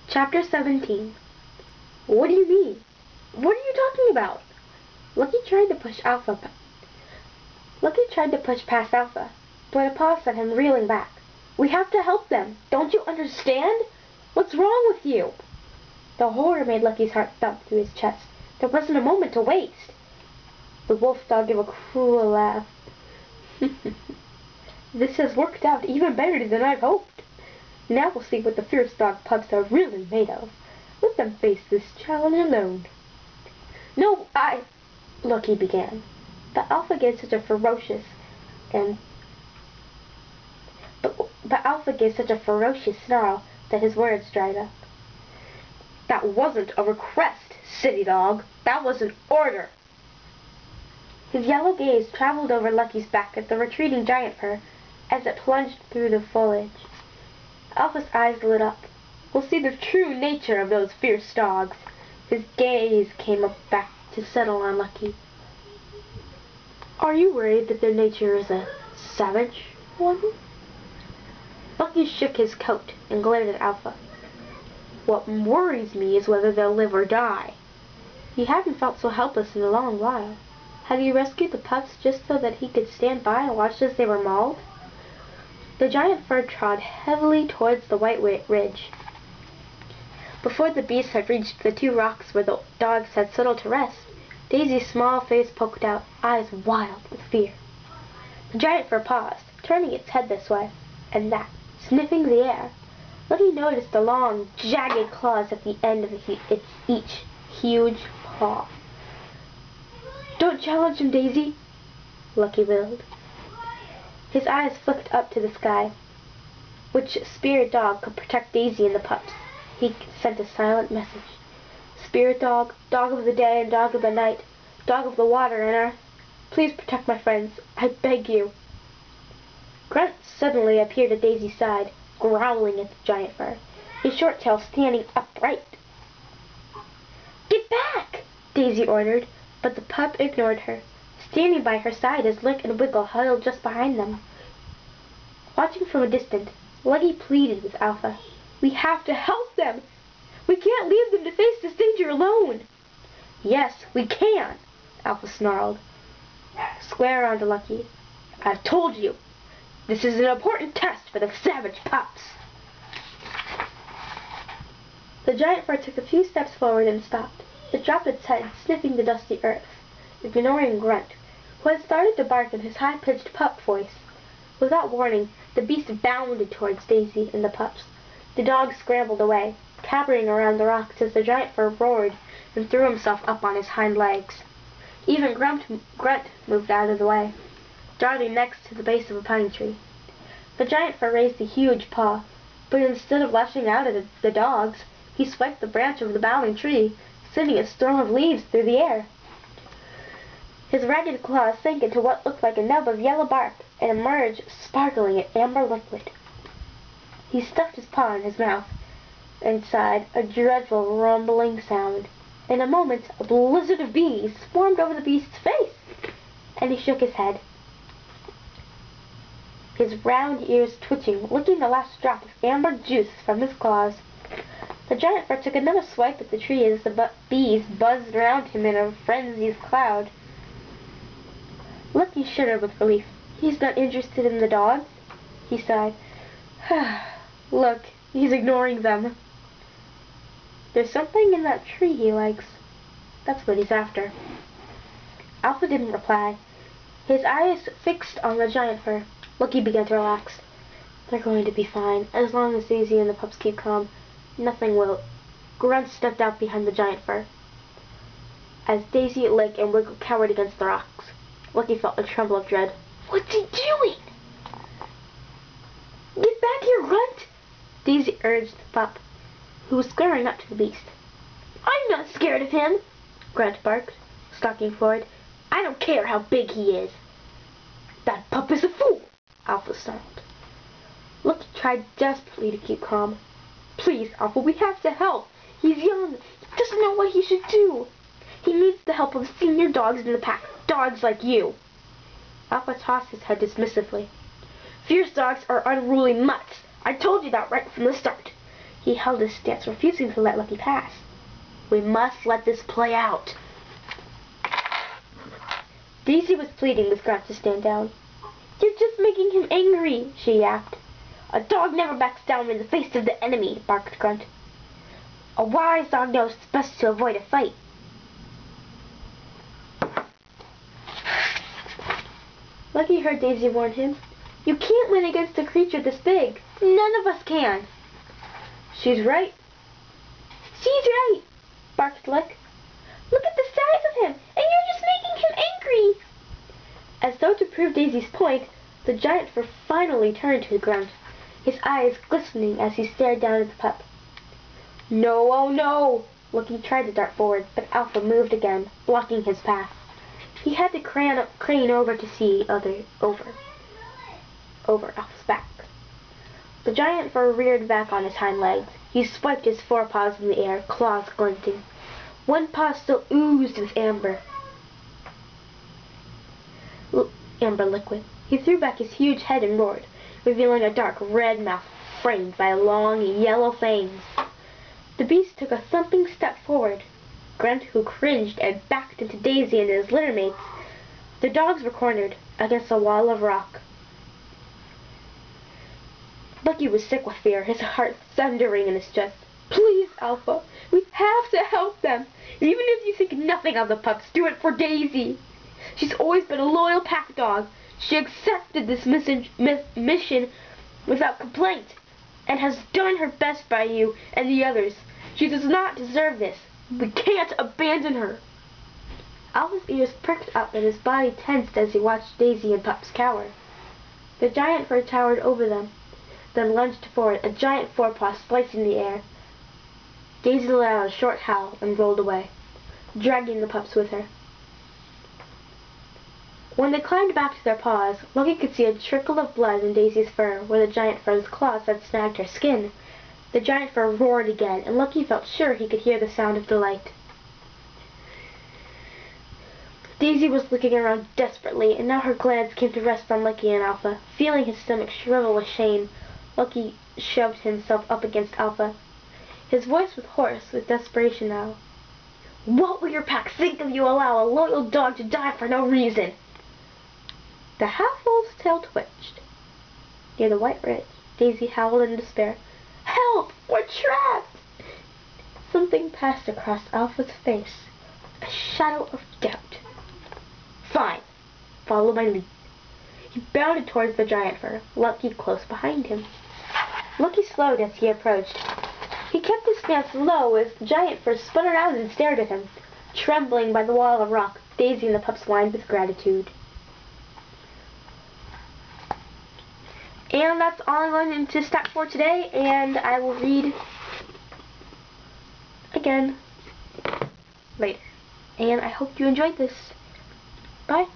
Chapter 17. What do you mean? What are you talking about? Lucky tried to push past Alpha, but a paw sent him reeling back. We have to help them. Don't you understand? What's wrong with you? The horror made Lucky's heart thump through his chest. There wasn't a moment to waste. The wolf dog gave a cruel laugh. This has worked out even better than I'd hoped. Now we'll see what the fierce dog pups are really made of. Let them face this challenge alone. No, Lucky began. But Alpha gave such a ferocious snarl that his words dried up. That wasn't a request, city dog. That was an order. His yellow gaze traveled over Lucky's back at the retreating giant fur as it plunged through the foliage. Alpha's eyes lit up. We'll see the true nature of those fierce dogs. His gaze came back to settle on Lucky. Are you worried that their nature is a savage one? Lucky shook his coat and glared at Alpha. What worries me is whether they'll live or die. He hadn't felt so helpless in a long while. Had he rescued the pups just so that he could stand by and watch as they were mauled? The giant fur trod heavily towards the white ridge. Before the beast had reached the two rocks where the dogs had settled to rest, Daisy's small face poked out, eyes wild with fear. The giant fur paused, turning its head this way and that, sniffing the air. Lucky noticed the long, jagged claws at the end of each huge paw. Don't challenge him, Daisy, Lucky willed. His eyes flicked up to the sky. Which spirit dog could protect Daisy and the pups? He sent a silent message. Spirit dog, dog of the day and dog of the night, dog of the water and earth, please protect my friends, I beg you. Grunt suddenly appeared at Daisy's side, growling at the giant fur, his short tail standing upright. Get back, Daisy ordered, but the pup ignored her, standing by her side as Lick and Wiggle huddled just behind them. Watching from a distance, Lucky pleaded with Alpha. We have to help them. We can't leave them to face this danger alone. Yes, we can, Alpha snarled. Square on to Lucky. I've told you. This is an important test for the savage pups. The giant fur took a few steps forward and stopped. It dropped its head, sniffing the dusty earth, ignoring Grunt, who had started to bark in his high-pitched pup voice. Without warning, the beast bounded towards Daisy and the pups. The dog scrambled away, capering around the rocks as the giant fur roared and threw himself up on his hind legs. Even Grunt moved out of the way, darting next to the base of a pine tree. The giant fur raised a huge paw, but instead of lashing out at the dogs, he swiped the branch of the bowing tree, sending a storm of leaves through the air. His ragged claws sank into what looked like a nub of yellow bark and emerged sparkling in amber liquid. He stuffed his paw in his mouth and sighed, a dreadful rumbling sound. In a moment, a blizzard of bees swarmed over the beast's face, and he shook his head, his round ears twitching, licking the last drop of amber juice from his claws. The giant fur took another swipe at the tree as the bees buzzed around him in a frenzied cloud. Lucky shuddered with relief. He's not interested in the dogs, he sighed. Look, he's ignoring them. There's something in that tree he likes. That's what he's after. Alpha didn't reply. His eyes fixed on the giant fur. Lucky began to relax. They're going to be fine, as long as Daisy and the pups keep calm. Nothing will. Grunt stepped out behind the giant fur. As Daisy, Lick, and Wiggle cowered against the rocks, Lucky felt a tremble of dread. What's he doing? Get back here, Grunt! Daisy urged the pup, who was squaring up to the beast. I'm not scared of him, Grunt barked, stalking forward. I don't care how big he is. That pup is a fool, Alpha snarled. Lucky tried desperately to keep calm. Please, Alpha, we have to help. He's young. He doesn't know what he should do. He needs the help of senior dogs in the pack. Dogs like you. Alpha tossed his head dismissively. Fierce dogs are unruly mutts. I told you that right from the start. He held his stance, refusing to let Lucky pass. We must let this play out. Daisy was pleading with Grunt to stand down. You're just making him angry, she yapped. A dog never backs down in the face of the enemy, barked Grunt. A wise dog knows it's best to avoid a fight. Lucky heard Daisy warn him. You can't win against a creature this big. None of us can. She's right. She's right, barked Lick. Look at the size of him, and you're just making him angry. As though to prove Daisy's point, the giant fur finally turned to Grunt, his eyes glistening as he stared down at the pup. No, oh no! Lucky tried to dart forward, but Alpha moved again, blocking his path. He had to crane over to see over Alpha's back. The giant fur reared back on his hind legs. He swiped his forepaws in the air, claws glinting. One paw still oozed with amber liquid. He threw back his huge head and roared, revealing a dark red mouth framed by long yellow fangs. The beast took a thumping step forward. Grunt, who cringed and backed into Daisy and his littermates. The dogs were cornered against a wall of rock. Lucky was sick with fear, his heart thundering in his chest. Please, Alpha, we have to help them. Even if you think nothing of the pups, do it for Daisy. She's always been a loyal pack dog. She accepted this mission without complaint, and has done her best by you and the others. She does not deserve this. We can't abandon her. Alpha's ears pricked up and his body tensed as he watched Daisy and Pups cower. The giant fur towered over them, then lunged forward, a giant forepaw slicing the air. Daisy let out a short howl and rolled away, dragging the pups with her. When they climbed back to their paws, Lucky could see a trickle of blood in Daisy's fur where the giant fur's claws had snagged her skin. The giant fur roared again, and Lucky felt sure he could hear the sound of delight. Daisy was looking around desperately, and now her glance came to rest on Lucky and Alpha. Feeling his stomach shrivel with shame, Lucky shoved himself up against Alpha. His voice was hoarse with desperation now. What will your pack think if you allow a loyal dog to die for no reason? The half-wolf's tail twitched. Near the white ridge, Daisy howled in despair. Help! We're trapped! Something passed across Alpha's face. A shadow of doubt. Fine. Follow my lead. He bounded towards the giant fur, Lucky close behind him. Lucky slowed as he approached. He kept his stance low as the giant fur spun around and stared at him. Trembling by the wall of rock, Daisy and the pups whined with gratitude. And that's all I'm going to stop for today, and I will read again later. And I hope you enjoyed this. Bye.